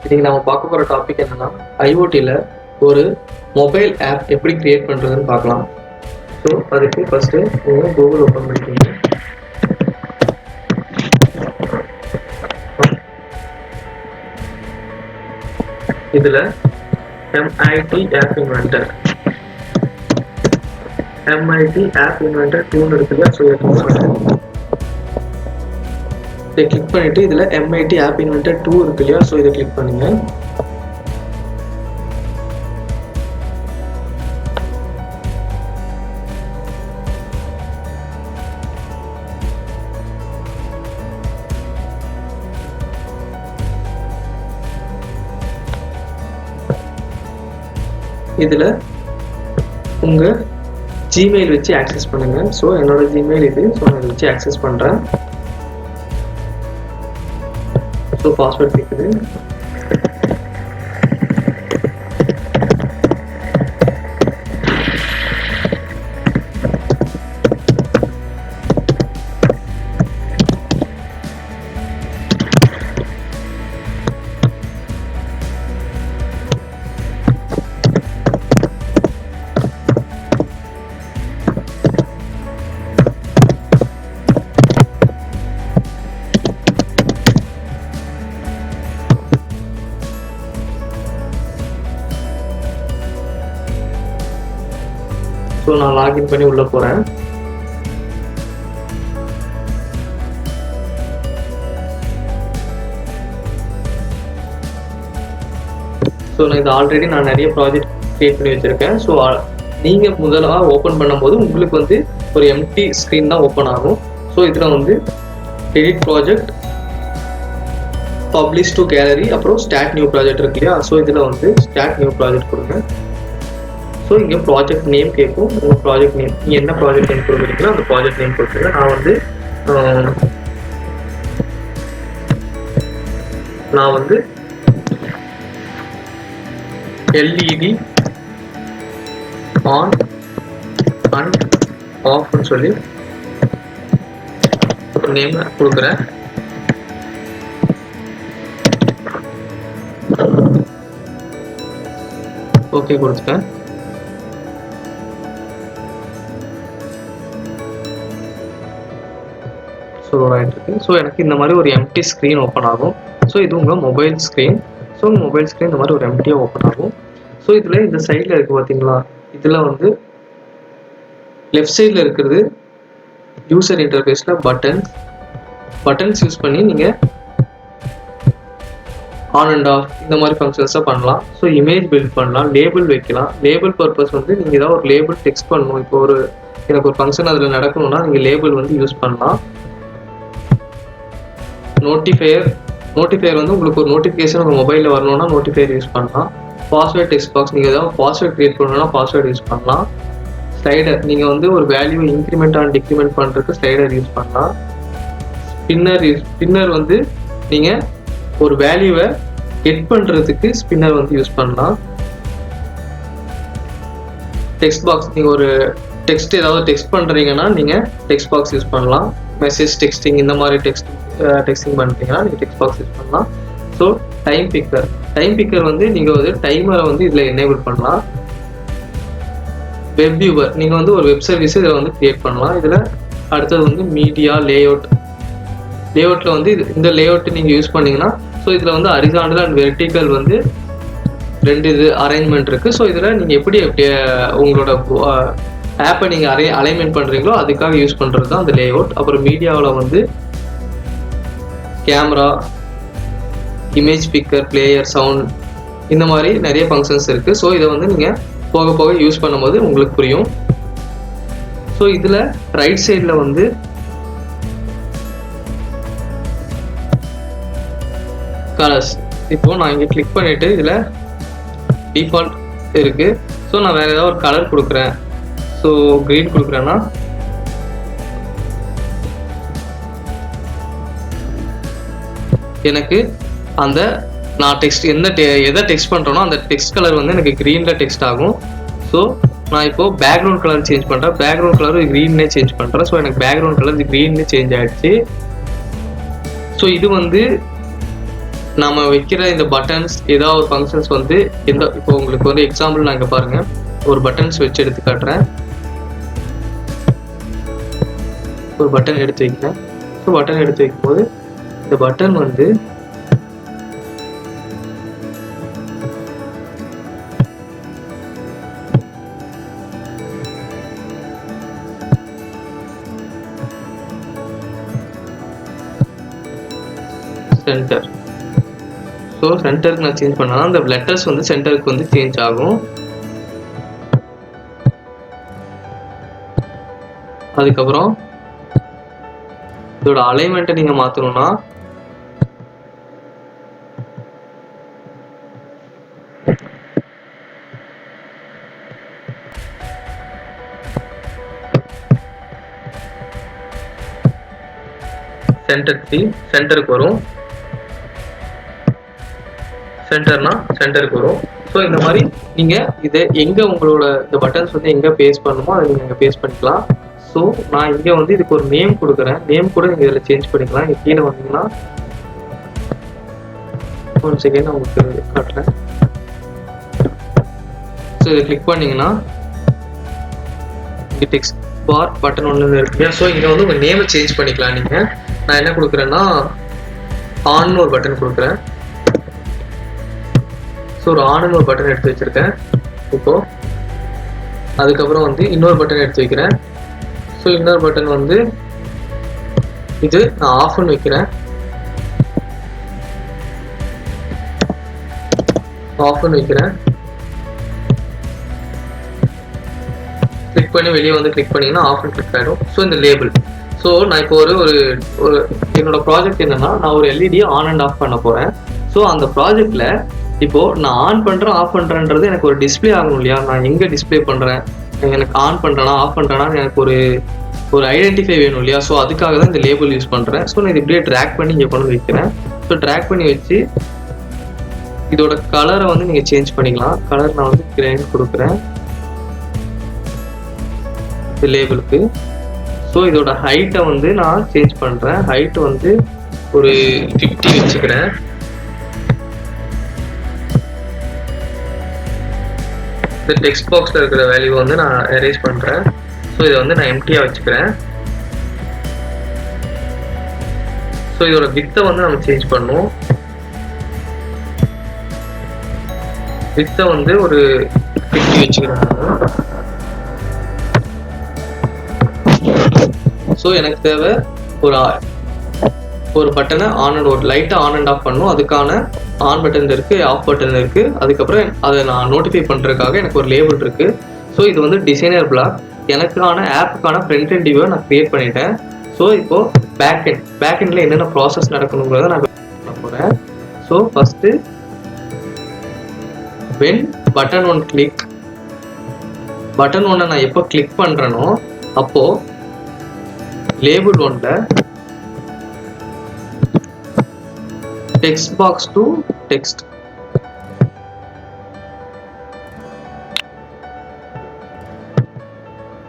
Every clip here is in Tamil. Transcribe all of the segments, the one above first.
இன்னைக்கு நம்ம பார்க்க போகிற டாபிக் என்னன்னா ஐஓடியில் ஒரு மொபைல் ஆப் எப்படி கிரியேட் பண்ணுறதுன்னு பார்க்கலாம். ஸோ அதுக்கு ஃபஸ்ட்டு நீங்கள் கூகுள் ஓப்பன் பண்ணிக்கோங்க. இதில் MIT ஆப் இன்வென்டர் 2 இருக்குல்ல. ஸோ இதை கிளிக் பண்ணிட்டு இதில் MIT ஆப் இன்வென்டர் 2 இருக்கு இல்லையா. ஸோ இதை கிளிக் பண்ணுங்க. இதில் உங்கள் ஜிமெயில் வச்சு ஆக்சஸ் பண்ணுங்க. ஸோ என்னோட ஜிமெயில் இது. ஸோ நான் இதை வச்சு ஆக்சஸ் பண்ணுறேன். ஸோ பாஸ்வேர்ட் கேட்குது. ஸோ நான் லாகின் பண்ணி உள்ளே போகிறேன். ஸோ நான் இது ஆல்ரெடி நான் நிறைய ப்ராஜெக்ட் கிரியேட் பண்ணி வச்சுருக்கேன். ஸோ நீங்கள் முதலாக ஓப்பன் பண்ணும்போது உங்களுக்கு வந்து ஒரு எம்டி ஸ்க்ரீன் தான் ஓப்பன் ஆகும். ஸோ இதில் வந்து edit project, publish to gallery, அப்புறம் ஸ்டார்ட் நியூ ப்ராஜெக்ட் இருக்கு இல்லையா. ஸோ இதில் வந்து ஸ்டார்ட் நியூ ப்ராஜெக்ட் கொடுங்க. ஸோ இங்கே ப்ராஜெக்ட் நேம் கேட்கும். உங்கள் ப்ராஜெக்ட் நேம் நீங்கள் என்ன ப்ராஜெக்ட் நேம் கொடுக்குறீங்களோ அந்த ப்ராஜெக்ட் நேம் கொடுத்துருங்க. நான் வந்து LED ஆன் அண்ட் ஆஃப்னு சொல்லி ஒரு நேம் கொடுக்குறேன். ஓகே கொடுத்துட்டேன். ஸோ ஆகிட்டு. ஸோ எனக்கு இந்த மாதிரி ஒரு எம்டி ஸ்க்ரீன் ஓப்பன் ஆகும். ஸோ இது உங்கள் மொபைல் ஸ்க்ரீன். ஸோ உங்கள் மொபைல் ஸ்க்ரீன் இந்த மாதிரி ஒரு எம்டியாக ஓப்பன் ஆகும். ஸோ இதில் இந்த சைடில் இருக்குது பார்த்தீங்களா. இதில் வந்து லெஃப்ட் சைடில் இருக்கிறது யூசர் இன்டர்ஃபேஸில் பட்டன்ஸ் யூஸ் பண்ணி நீங்கள் ஆன் அண்ட் ஆஃப் இந்த மாதிரி ஃபங்க்ஷன்ஸாக பண்ணலாம். ஸோ இமேஜ் பில்ட் பண்ணலாம், லேபிள் வைக்கலாம். லேபிள் பர்பஸ் வந்து நீங்கள் ஏதாவது ஒரு லேபிள் டெக்ஸ்ட் பண்ணணும். இப்போ எனக்கு ஒரு ஃபங்க்ஷன் அதில் நடக்கணும்னா நீங்கள் லேபிள் வந்து யூஸ் பண்ணலாம். நோட்டிஃபையர் வந்து உங்களுக்கு ஒரு நோட்டிஃபிகேஷன் உங்கள் மொபைலில் வரணும்னா நோட்டிஃபையர் யூஸ் பண்ணலாம். பாஸ்வேர்ட் டெக்ஸ்ட் பாக்ஸ் நீங்கள் ஏதாவது பாஸ்வேர்ட் க்ரியேட் பண்ணணும்னா பாஸ்வேர்ட் யூஸ் பண்ணலாம். ஸ்லைடர் நீங்கள் வந்து ஒரு வேல்யூ இன்க்ரிமெண்ட் அண்ட் டிக்ரிமெண்ட் பண்ணுறதுக்கு ஸ்லைடர் யூஸ் பண்ணலாம். ஸ்பின்னர் வந்து நீங்கள் ஒரு வேல்யூவை கெட் பண்ணுறதுக்கு ஸ்பின்னர் வந்து யூஸ் பண்ணலாம். டெக்ஸ்ட் பாக்ஸ் நீங்கள் ஒரு ஏதாவது டெக்ஸ்ட் பண்ணுறீங்கன்னா நீங்கள் டெக்ஸ்ட் பாக்ஸ் யூஸ் பண்ணலாம். மெசேஜ் டெக்ஸ்டிங் இந்த மாதிரி டெக்ஸ்டிங் பண்ணுறீங்கன்னா நீங்கள் டெக்ஸ்ட் பாக்ஸ் யூஸ் பண்ணலாம். ஸோ டைம் பிக்கர் வந்து நீங்கள் ஒரு டைமரை வந்து இதில் எனேபிள் பண்ணலாம். வெப் வியூவர் நீங்கள் வந்து ஒரு வெப் சர்வீஸ் இதில் வந்து கிரியேட் பண்ணலாம். இதில் அடுத்தது வந்து மீடியா லேஅவுட்டில் வந்து இந்த லேஅவுட் நீங்கள் யூஸ் பண்ணிங்கன்னா ஸோ இதில் வந்து ஹரிசாண்டல் அண்ட் வெர்டிக்கல் வந்து 2 அரேஞ்ச்மெண்ட் இருக்குது. ஸோ இதில் நீங்கள் எப்படி உங்களோட ஆப்பை நீங்கள் அலைன்மெண்ட் பண்ணுறீங்களோ அதுக்காக யூஸ் பண்ணுறது தான் அந்த லேஅவுட். அப்புறம் மீடியாவில் வந்து camera, image bigger, player, sound இந்த மாதிரி நிறைய ஃபங்க்ஷன்ஸ் இருக்குது. ஸோ இதை வந்து நீங்கள் போக போக யூஸ் பண்ணும்போது உங்களுக்கு புரியும். ஸோ இதில் ரைட் சைடில் வந்து கலர்ஸ். இப்போது நான் இங்கே கிளிக் பண்ணிவிட்டு இதில் டிஃபால்ட் இருக்குது. ஸோ நான் வேறு ஏதாவது ஒரு கலர் கொடுக்குறேன். ஸோ க்ரீன் கொடுக்குறேன்னா எனக்கு அந்த நான் எதை டெக்ஸ்ட் பண்ணுறேனோ அந்த டெக்ஸ்ட் கலர் வந்து எனக்கு க்ரீனில் டெக்ஸ்ட் ஆகும். ஸோ நான் இப்போது பேக்ரவுண்ட் கலர் சேஞ்ச் பண்ணுறேன். பேக்ரவுண்ட் கலர் க்ரீன்னே சேஞ்ச் பண்ணுறேன். ஸோ எனக்கு பேக்ரவுண்ட் கலர் க்ரீன்னு சேஞ்ச் ஆகிடுச்சு. ஸோ இது வந்து நம்ம வைக்கிற இந்த பட்டன்ஸ் ஏதாவது ஒரு ஃபங்க்ஷன்ஸ் வந்து இப்போ உங்களுக்கு வந்து எக்ஸாம்பிள் நான் இங்கே பாருங்க, ஒரு பட்டன்ஸ் வச்சு எடுத்து காட்டுறேன். ஒரு பட்டன் எடுத்து வைக்கிறேன். ஸோ பட்டன் எடுத்து வைக்கும்போது இந்த பட்டன் வந்து சென்டர். ஸோ சென்டருக்கு நான் சேஞ்ச் பண்ணா அந்த லெட்டர்ஸ் வந்து சென்டருக்கு வந்து சேஞ்ச் ஆகும். அதுக்கப்புறம் இதோட அலைன்மெண்ட்டை நீங்க மாத்தணும்னா சென்டர் 3 சென்டருக்கு வரும். சென்டர்னா சென்டருக்கு வரும். ஸோ இந்த மாதிரி நீங்க இதை எங்க உங்களோட இந்த பட்டன்ஸ் வந்து எங்க பேஸ்ட் பண்ணணுமோ அதை நீங்க பேஸ்ட் பண்ணிக்கலாம். ஸோ நான் இங்கே வந்து இதுக்கு ஒரு நேம் கொடுக்குறேன். நேம் கூட நீங்கள் இதில் சேஞ்ச் பண்ணிக்கலாம். இங்கே கீழே வந்தீங்கன்னா ஒரு செகண்ட் நான் உங்களுக்கு காட்டுறேன். ஸோ இதை கிளிக் பண்ணிங்கன்னா இங்கே டெக்ஸ்ட் பார் பட்டன் ஒன்று இருக்கு. ஸோ இங்கே வந்து உங்கள் நேமை சேஞ்ச் பண்ணிக்கலாம் நீங்கள். நான் என்ன கொடுக்குறேன்னா ஆன்னு ஒரு பட்டன் கொடுக்குறேன். ஸோ ஒரு ஆன்னு ஒரு பட்டன் எடுத்து வச்சுருக்கேன் இப்போது. அதுக்கப்புறம் வந்து இன்னொரு பட்டன் எடுத்து வைக்கிறேன். ஸோ இன்னொரு பட்டன் வந்து இது நான் ஆஃப்னு வைக்கிறேன். ஆஃப்னு வைக்கிறேன். கிளிக் பண்ணி வெளியே வந்து கிளிக் பண்ணிங்கன்னா ஆஃப்னு கிளிக் ஆகிடும். ஸோ இந்த லேபிள். ஸோ நான் இப்போ ஒரு என்னோட ப்ராஜெக்ட் என்னன்னா, நான் ஒரு எல்இடியை ஆன் அண்ட் ஆஃப் பண்ண போகிறேன். ஸோ அந்த ப்ராஜெக்டில் இப்போது நான் ஆன் பண்ணுறேன் ஆஃப் பண்ணுறேன்றது எனக்கு ஒரு டிஸ்பிளே ஆகணும் இல்லையா? நான் எங்கே டிஸ்பிளே பண்ணுறேன், எனக்கு ஆன் பண்ணுறேன்னா ஆஃப் பண்ணுறேன்னா எனக்கு ஒரு ஐடென்டிஃபை வேணும் இல்லையா? ஸோ அதுக்காக தான் இந்த லேபிள் யூஸ் பண்ணுறேன். ஸோ நான் இது இப்படியே ட்ராக் பண்ணி இங்கே கொண்டு வைக்கிறேன். ஸோ ட்ராக் பண்ணி வச்சு இதோட கலரை வந்து நீங்கள் சேஞ்ச் பண்ணிக்கலாம். கலர் நான் வந்து கிரீன் கொடுக்குறேன் இந்த லேபிளுக்கு. ஸோ இதோட ஹைட்டை வந்து நான் சேஞ்ச் பண்ணுறேன். ஹைட்டு வந்து ஒரு 50 வச்சுக்கிறேன். இந்த டெக்ஸ்ட் பாக்ஸில் இருக்கிற வேல்யூ வந்து நான் எரேஸ் பண்ணுறேன். ஸோ இதை வந்து நான் எம்டியாக வச்சுக்கிறேன். ஸோ இதோட வித்தை வந்து நம்ம சேஞ்ச் பண்ணுவோம். வித்தை வந்து ஒரு 50 வச்சுக்கிறேன். ஸோ எனக்கு தேவை ஒரு பட்டனை ஒரு லைட்டாக ஆன் அண்ட் ஆஃப் பண்ணணும். அதுக்கான ஆன் பட்டன் இருக்குது, ஆஃப் பட்டன் இருக்குது. அதுக்கப்புறம் அதை நான் நோட்டிஃபை பண்ணுறதுக்காக எனக்கு ஒரு லேபிள் இருக்குது. ஸோ இது வந்து டிசைனர் பிளாக். எனக்கான ஆப்புக்கான ஃப்ரண்ட் அண்ட் வியூவை நான் கிரியேட் பண்ணிட்டேன். ஸோ இப்போது பேக் எண்டில் என்னென்ன ப்ராசஸ் நடக்கணுங்கிறத நான் பண்ண போகிறேன். So first when button one click, button ஒன்னை நான் எப்போ கிளிக் பண்ணுறேனோ அப்போது லேபிள் ஒன்றில் டெக்ஸ்ட் பாக்ஸ் டு டெக்ஸ்ட்,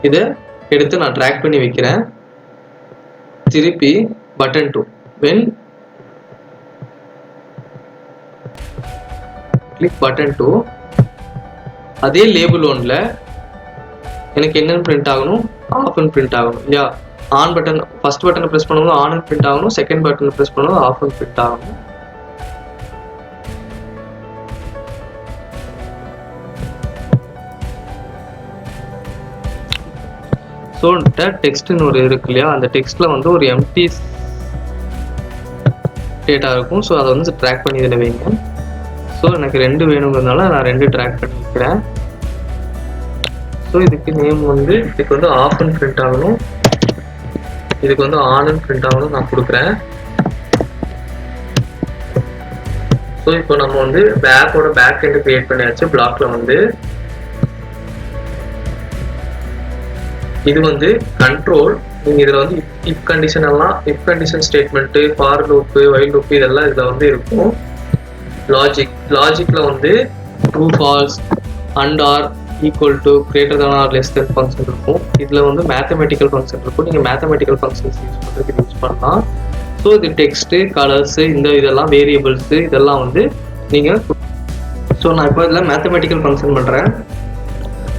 இதை எடுத்து நான் ட்ராக் பண்ணி வைக்கிறேன். திருப்பி பட்டன் 2 வென் கிளிக் பட்டன் 2, அதே லேபிள் ஒன்ல எனக்கு என்னென்னு பிரிண்ட் ஆகணும், ஆஃப்னு பிரிண்ட் ஆகணும் இல்லையா? ஆன் பட்டன் ஃபர்ஸ்ட் பட்டனை ப்ரெஸ் பண்ணும்போது ஆன் பிரிண்ட் ஆகணும், செகண்ட் பட்டனை ப்ரெஸ் பண்ணும்போது ஆஃப் பிரிண்ட் ஆகணும். ஸோ டெக்ஸ்ட்னு ஒரு இருக்கு இல்லையா, அந்த டெக்ஸ்ட்டில் வந்து ஒரு எம்டி டேட்டா இருக்கும். ஸோ அதை வந்து ட்ராக் பண்ணி இதில் வைங்க. ஸோ எனக்கு 2 வேணுங்கிறதுனால நான் 2 ட்ராக் பண்ணி வைக்கிறேன். ஸோ இதுக்கு நேம் வந்து இதுக்கு வந்து ஆஃப்னு பிரிண்ட் ஆகணும், இதுக்கு வந்து ஆன்னு பிரிண்ட் ஆகணும் நான் கொடுக்குறேன். ஸோ இப்போ நம்ம வந்து பேக்கோட பேக் எண்ட் கிரியேட் பண்ணியாச்சு. பிளாக்ல வந்து இது வந்து கண்ட்ரோல். நீங்கள் இதில் வந்து இஃப் கண்டிஷன் எல்லாம், if condition statement, for loop, while loop இதெல்லாம் இதில் வந்து இருக்கும். லாஜிக்கில் வந்து true, false, and or, equal to, greater than or less then function இருக்கும். இதில் வந்து மேத்தமெட்டிக்கல் ஃபங்க்ஷன் இருக்கும். நீங்கள் மேத்தமெட்டிக்கல் ஃபங்க்ஷன்ஸ் யூஸ் பண்ணுறதுக்கு யூஸ் பண்ணலாம். ஸோ இது டெக்ஸ்ட்டு, கலர்ஸு, இதெல்லாம் வேரியபிள்ஸு இதெல்லாம் வந்து நீங்கள். ஸோ நான் இப்போ இதில் மேத்தமெட்டிக்கல் ஃபங்க்ஷன் பண்ணுறேன்.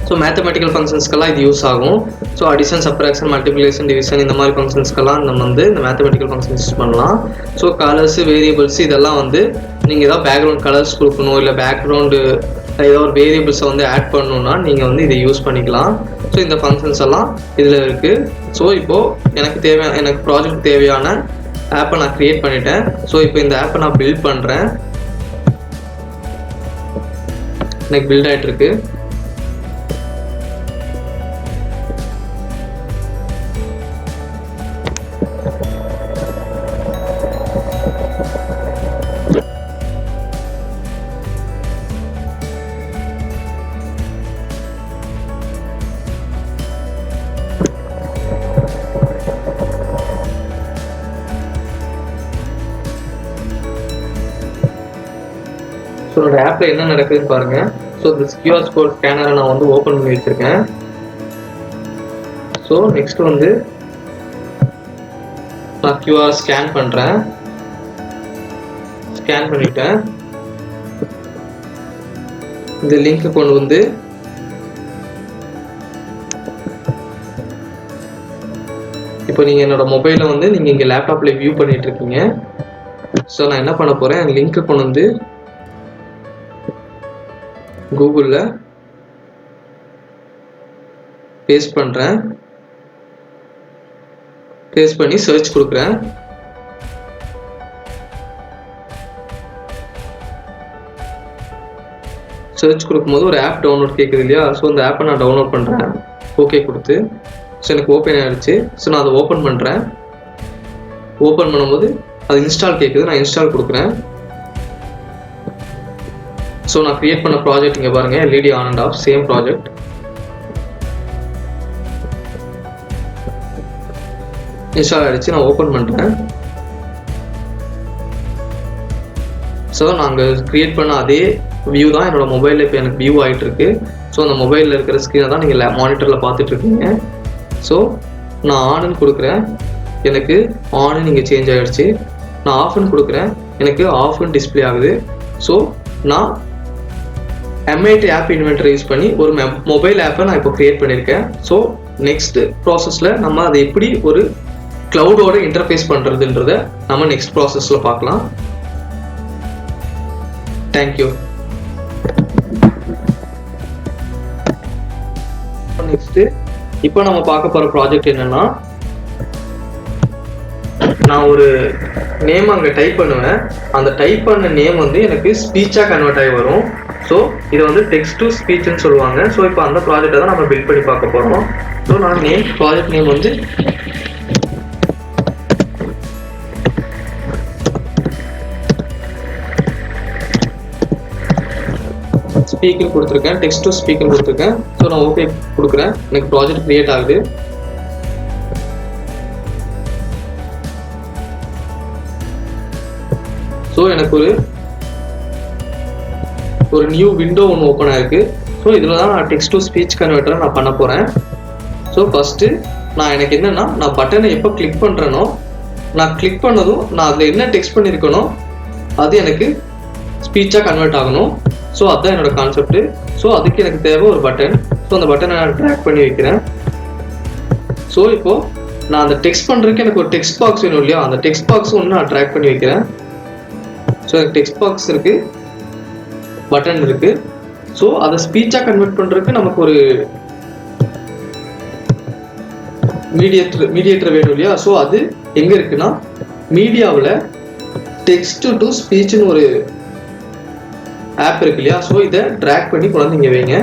ஸோ மேத்தமெட்டிக்கல் ஃபங்க்ஷன்ஸ்க்கெல்லாம் இது யூஸ் ஆகும். So addition, subtraction, multiplication, division இந்த மாதிரி ஃபங்க்ஷன்ஸ்க்கெல்லாம் நம்ம வந்து இந்த மேத்தமெட்டிக்கல் ஃபங்க்ஷன்ஸ் யூஸ் பண்ணலாம். ஸோ கலர்ஸு, வேரியபிள்ஸு இதெல்லாம் வந்து நீங்கள் ஏதாவது பேக்ரவுண்ட் கலர்ஸ் கொடுக்கணும், இல்லை பேக்ரவுண்டு ஏதோ ஒரு வேரியபிள்ஸை வந்து ஆட் பண்ணணுன்னா நீங்கள் வந்து இதை யூஸ் பண்ணிக்கலாம். ஸோ இந்த ஃபங்க்ஷன்ஸ் எல்லாம் இதில் இருக்குது. ஸோ இப்போது எனக்கு ப்ராஜெக்ட் தேவையான ஆப்பை நான் க்ரியேட் பண்ணிட்டேன். ஸோ இப்போ இந்த ஆப்பை நான் பில்ட் பண்ணுறேன். எனக்கு பில்ட் ஆகிட்டுருக்கு. ஸோ என்னோட ஆப்பில் என்ன நடக்குதுன்னு பாருங்கள். ஸோ இந்த QR கோட் ஸ்கேனரை நான் வந்து ஓப்பன் பண்ணி வச்சுருக்கேன். ஸோ நெக்ஸ்ட் வந்து நான் QR ஸ்கேன் பண்ணுறேன். ஸ்கேன் பண்ணிட்டேன். இந்த லிங்க் கொண்டு வந்து இப்போ நீங்கள் என்னோட மொபைலை வந்து நீங்கள் இங்கே லேப்டாப்பில் வியூ பண்ணிட்டு இருக்கீங்க. ஸோ நான் என்ன பண்ண போகிறேன், லிங்க்கு கொண்டு வந்து கூகுளில் பேஸ்ட் பண்ணுறேன். பேஸ்ட் பண்ணி சர்ச் கொடுக்குறேன். சர்ச் கொடுக்கும்போது ஒரு ஆப் டவுன்லோட் கேட்குது இல்லையா? ஸோ அந்த ஆப்பை நான் டவுன்லோட் பண்ணுறேன். ஓகே கொடுத்து ஸோ எனக்கு ஓப்பன் ஆகிடுச்சு. ஸோ நான் அதை ஓப்பன் பண்ணுறேன். ஓப்பன் பண்ணும்போது அது இன்ஸ்டால் கேட்குது. நான் இன்ஸ்டால் கொடுக்குறேன். ஸோ நான் க்ரியேட் பண்ண ப்ராஜெக்ட் இங்கே பாருங்கள், LED on and half same project. Install ஆகிடுச்சு. நான் ஓப்பன் பண்ணுறேன். ஸோ நாங்கள் க்ரியேட் பண்ண அதே வியூ தான் என்னோட மொபைலில் இப்போ எனக்கு வியூ ஆகிட்டு இருக்கு. ஸோ அந்த மொபைலில் இருக்கிற ஸ்க்ரீனை தான் நீங்கள் மானிட்டரில் பார்த்துட்டு இருக்கீங்க. ஸோ நான் ஆனுன்னு கொடுக்குறேன். எனக்கு ஆனு இங்கே சேஞ்ச் ஆகிடுச்சு. நான் ஆஃப்னு கொடுக்குறேன். எனக்கு ஆஃப்னு டிஸ்பிளே ஆகுது. ஸோ நான் M8 ஆப் இன்வென்டரை யூஸ் பண்ணி ஒரு மொபைல் ஆப்பை நான் இப்போ க்ரியேட் பண்ணியிருக்கேன். ஸோ நெக்ஸ்ட் ப்ராசஸில் நம்ம அதை எப்படி ஒரு க்ளவுடோட இன்டர்ஃபேஸ் பண்ணுறதுன்றத நம்ம நெக்ஸ்ட் ப்ராசஸில் பார்க்கலாம். தேங்க்யூ. நெக்ஸ்ட்டு இப்போ நம்ம பார்க்க போகிற ப்ராஜெக்ட் என்னென்னா, நான் ஒரு நேம் அங்கே டைப் பண்ணுவேன். அந்த டைப் பண்ண நேம் வந்து எனக்கு ஸ்பீச்சாக கன்வெர்ட் ஆகி வரும். ஸோ இதை வந்து டெக்ஸ்ட் டு ஸ்பீச்னு சொல்லுவாங்க. ஸோ இப்போ அந்த ப்ராஜெக்டை தான் நம்ம பில்ட் பண்ணி பார்க்க போகிறோம். ஸோ நான் ப்ராஜெக்ட் நேம் வந்து ஸ்பீக்கர் கொடுத்துருக்கேன். டெக்ஸ்ட் டு ஸ்பீக்கர் கொடுத்துருக்கேன். ஸோ நான் ஓகே கொடுக்குறேன். எனக்கு ப்ராஜெக்ட் கிரியேட் ஆகுது. ஸோ எனக்கு ஒரு நியூ விண்டோ ஒன்று ஓப்பன் ஆயிருக்கு. ஸோ இதில் தான் நான் டெக்ஸ்ட் டு ஸ்பீச் கன்வெர்ட்டரை நான் பண்ண போகிறேன். ஸோ ஃபஸ்ட்டு நான் எனக்கு என்னென்னா, நான் பட்டனை எப்போ கிளிக் பண்ணுறேனோ, நான் கிளிக் பண்ணதும் நான் அதில் என்ன டெக்ஸ்ட் பண்ணியிருக்கனோ அது எனக்கு ஸ்பீச்சாக கன்வெர்ட் ஆகணும். ஸோ அதுதான் என்னோட கான்செப்ட்டு. ஸோ அதுக்கு எனக்கு தேவை ஒரு பட்டன். ஸோ அந்த பட்டனை நான் ட்ராக் பண்ணி வைக்கிறேன். ஸோ இப்போது நான் அந்த டெக்ஸ்ட் பண்ணுறதுக்கு எனக்கு ஒரு டெக்ஸ்ட் பாக்ஸ் வேணும் இல்லையா? அந்த டெக்ஸ்ட் பாக்ஸ் ஒன்று நான் ட்ராக் பண்ணி வைக்கிறேன். ஸோ எனக்கு டெக்ஸ்ட் பாக்ஸ் இருக்குது, பட்டன் இருக்குது. ஸோ அதை ஸ்பீச்சாக கன்வெர்ட் பண்ணுறதுக்கு நமக்கு ஒரு மீடியேட்டர் வேணும் இல்லையா? ஸோ அது எங்கே இருக்குன்னா, மீடியாவில் டெக்ஸ்ட் டு ஸ்பீச்னு ஒரு ஆப் இருக்கு இல்லையா? ஸோ இதை ட்ராக் பண்ணி கொண்டு இங்கே வைங்க.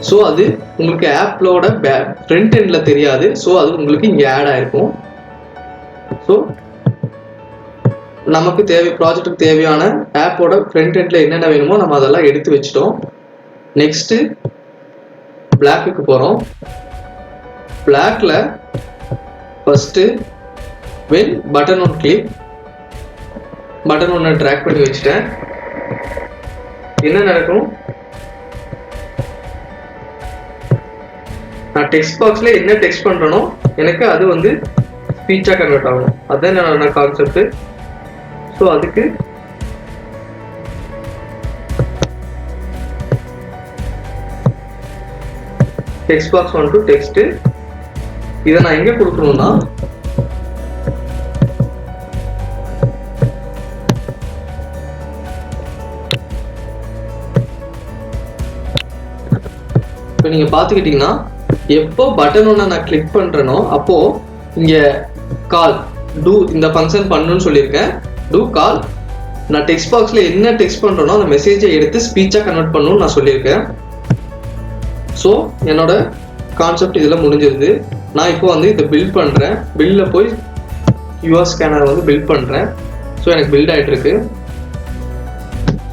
ஸோ அது உங்களுக்கு ஆப்லோட ஃப்ரண்ட் எண்டில் தெரியாது. ஸோ அது உங்களுக்கு இங்கே ஆட் ஆகிருக்கும். ஸோ நமக்கு ப்ராஜெக்ட்டுக்கு தேவையான ஆப்போட ஃப்ரண்ட் எண்டில் என்னென்ன வேணுமோ நம்ம அதெல்லாம் எடுத்து வச்சிட்டோம். நெக்ஸ்ட்டு பிளாக்குக்கு போகிறோம். பிளாக்ல first when button one click, button ஒன்றை ட்ராக் பண்ணி வச்சுட்டேன். என்ன நடக்கும், நான் டெக்ஸ்ட் பாக்ஸில் என்ன டெக்ஸ்ட் பண்ணுறனோ எனக்கு அது வந்து ஸ்பீச்சாக கன்வெர்ட் ஆகும். அதுதான் என்னோட கான்செப்ட். ஸோ அதுக்கு டெக்ஸ்ட் பாக்ஸ் வந்துட்டு டெக்ஸ்ட் இதை நான் எங்க கொடுக்கணும்னா இப்போ நீங்க பாத்துக்கிட்டீங்கன்னா எப்போ பட்டன் ஒன்று நான் கிளிக் பண்றேனோ அப்போ இங்க கால் டூ இந்த ஃபங்க்ஷன் பண்ணணும்னு சொல்லியிருக்கேன். டூ கால் நான் டெக்ஸ்ட் பாக்ஸ்ல என்ன டெக்ஸ்ட் பண்றேனோ அந்த மெசேஜை எடுத்து ஸ்பீச்சா கன்வெர்ட் பண்ணணும்னு நான் சொல்லியிருக்கேன். ஸோ என்னோட கான்செப்ட் இதில் முடிஞ்சிருது. நான் இப்போ வந்து இதை பில்ட் பண்றேன். பில்ல போய் QR ஸ்கேனர் வந்து பில்ட் பண்றேன். ஸோ எனக்கு பில்ட் ஆயிட்டு இருக்கு.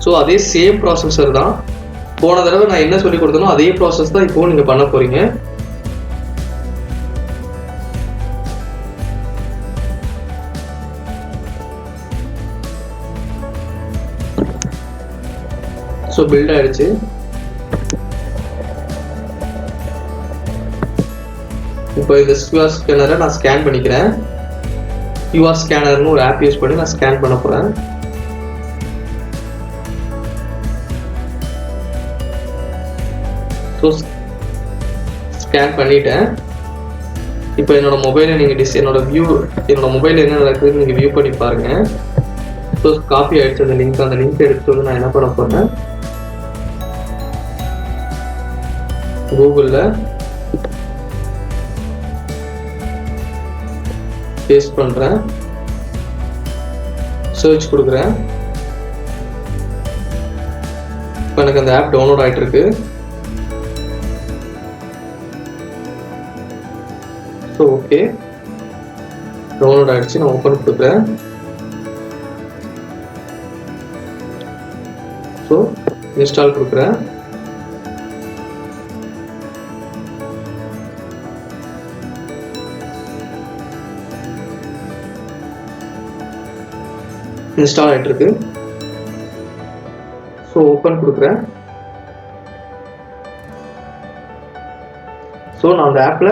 ஸோ அதே சேம் ப்ராசஸர் தான். போன தடவை நான் என்ன சொல்லி கொடுத்தனோ அதே ப்ராசஸ் தான் இப்போ நீங்க பண்ண போறீங்க. ஸோ பில்ட் ஆயிடுச்சு. இப்போ இந்த QR ஸ்கேனரை நான் ஸ்கேன் பண்ணிக்கிறேன். QR ஸ்கேனர்னு ஒரு ஆப் யூஸ் பண்ணி நான் ஸ்கேன் பண்ண போறேன். ஸோ ஸ்கேன் பண்ணிட்டேன். இப்போ என்னோட மொபைலை நீங்கள் என்னோட மொபைலில் என்ன நடக்குதுன்னு நீங்கள் வியூ பண்ணி பாருங்க. ஸோ காப்பி ஆயிடுச்சு அந்த லிங்க் எடுத்து வந்து நான் என்ன பண்ண போறேன், கூகுளில் பேஸ்ட் பண்றேன், சர்ச் கொடுக்குறேன். இப்போ எனக்கு அந்த ஆப் டவுன்லோட் ஆயிட்டு இருக்கு. ஸோ ஓகே டவுன்லோட் ஆயிடுச்சு. நான் ஓப்பன் கொடுக்குறேன். ஸோ இன்ஸ்டால் கொடுக்குறேன். இன்ஸ்டால் ஆயிட்டு இருக்கு. ஸோ ஓப்பன் கொடுக்குறேன். ஸோ நான் அந்த ஆப்பில்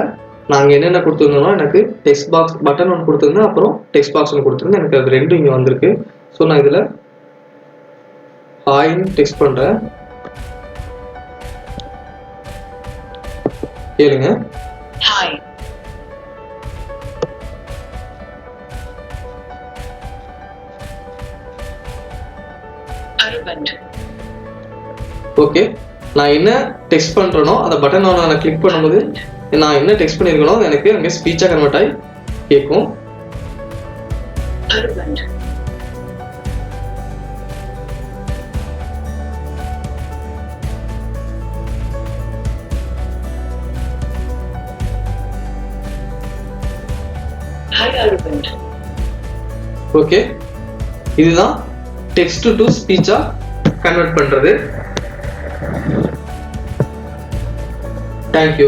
நாங்கள் என்னென்ன கொடுத்துருந்தோம்னா எனக்கு டெக்ஸ்ட் பாக்ஸ் பட்டன் ஒன்று கொடுத்துருந்தேன், அப்புறம் டெக்ஸ்ட் பாக்ஸ் ஒன்று கொடுத்துருந்தேன். எனக்கு அது ரெண்டும் இங்கே வந்திருக்கு. ஸோ நான் இதில் ஹாய்னு டெக்ஸ்ட் பண்ணுறேன். கேளுங்க. ஹாய். ஓகே, நான் என்ன டெக்ஸ்ட் பண்றேனோ அந்த பட்டன் நான் கிளிக் பண்ணும்போது நான் என்ன டெக்ஸ்ட் பண்ணிருக்கனோ எனக்கு அங்க ஸ்பீச்சா கன்வெர்ட் ஆகி கேட்கும். ஓகே, இதுதான் டெக்ஸ்ட் டு ஸ்பீச்சா கன்வெர்ட் பண்றது. Thank you.